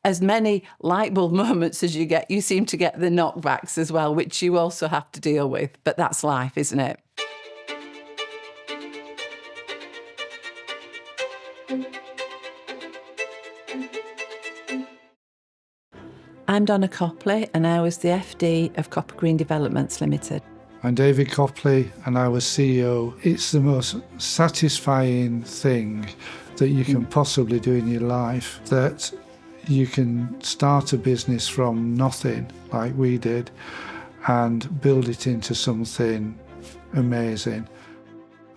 as many light bulb moments as you get, you seem to get the knockbacks as well, which you also have to deal with. But that's life, isn't it? I'm Donna Copley, and I was the FD of Coppergreen Developments Limited. I'm David Copley, and I was CEO. It's the most satisfying thing that you can possibly do in your life, that you can start a business from nothing, like we did, and build it into something amazing.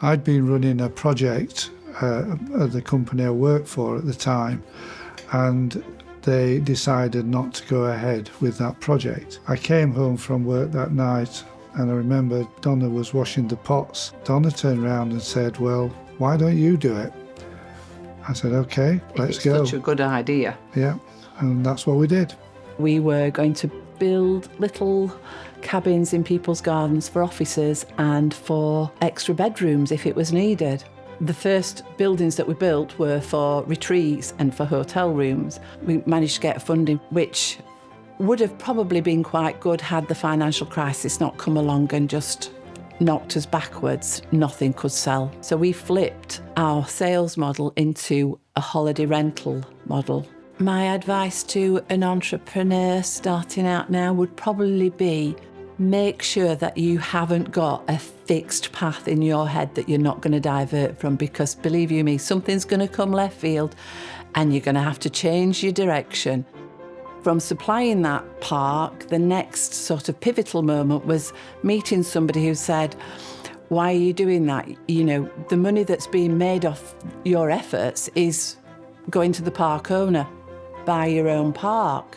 I'd been running a project at the company I worked for at the time, and they decided not to go ahead with that project. I came home from work that night, and I remember Donna was washing the pots. Donna turned around and said, "Well, why don't you do it?" I said, "Okay, let's go." It's such a good idea. Yeah, and that's what we did. We were going to build little cabins in people's gardens for offices and for extra bedrooms if it was needed. The first buildings that we built were for retreats and for hotel rooms. We managed to get funding, which would have probably been quite good had the financial crisis not come along and just knocked us backwards. Nothing could sell. So we flipped our sales model into a holiday rental model. My advice to an entrepreneur starting out now would probably be, make sure that you haven't got a fixed path in your head that you're not going to divert from, because believe you me, something's going to come left field and you're going to have to change your direction. From supplying that park, the next sort of pivotal moment was meeting somebody who said, "Why are you doing that? You know, the money that's being made off your efforts is going to the park owner. Buy your own park."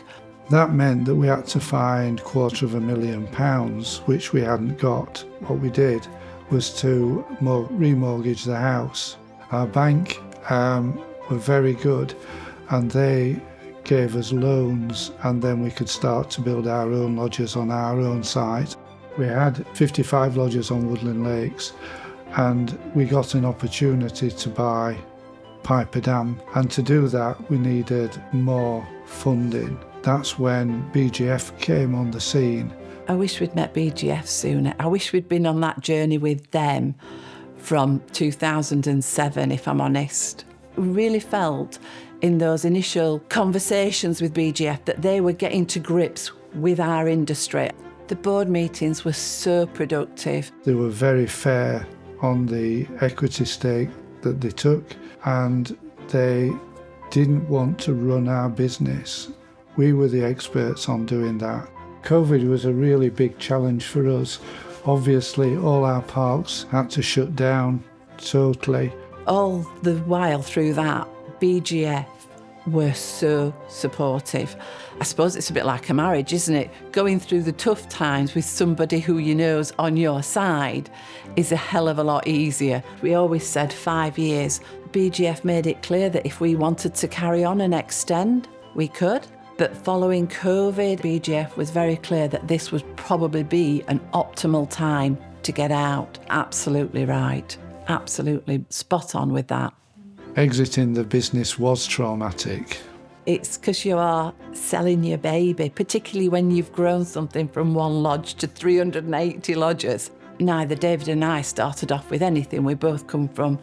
That meant that we had to find £250,000, which we hadn't got. What we did was to remortgage the house. Our bank were very good, and they gave us loans, and then we could start to build our own lodges on our own site. We had 55 lodges on Woodland Lakes, and we got an opportunity to buy Piper Dam, and to do that we needed more funding. That's when BGF came on the scene. I wish we'd met BGF sooner. I wish we'd been on that journey with them from 2007, if I'm honest. We really felt in those initial conversations with BGF that they were getting to grips with our industry. The board meetings were so productive. They were very fair on the equity stake that they took, and they didn't want to run our business. We were the experts on doing that. COVID was a really big challenge for us. Obviously, all our parks had to shut down totally. All the while through that, BGF were so supportive. I suppose it's a bit like a marriage, isn't it? Going through the tough times with somebody who you know's on your side is a hell of a lot easier. We always said 5 years. BGF made it clear that if we wanted to carry on and extend, we could. But following COVID, BGF was very clear that this would probably be an optimal time to get out. Absolutely right. Absolutely spot on with that. Exiting the business was traumatic. It's because you are selling your baby, particularly when you've grown something from one lodge to 380 lodges. Neither David and I started off with anything. We both come from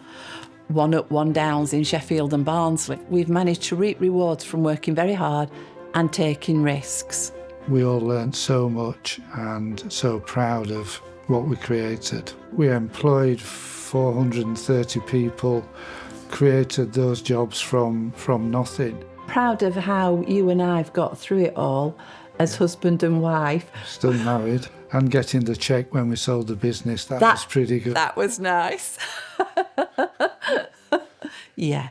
one up, one downs in Sheffield and Barnsley. We've managed to reap rewards from working very hard and taking risks. We all learned so much and so proud of what we created. We employed 430 people, created those jobs from nothing. Proud of how you and I've got through it all as husband and wife. Still married, and getting the cheque when we sold the business, that was pretty good. That was nice. Yeah.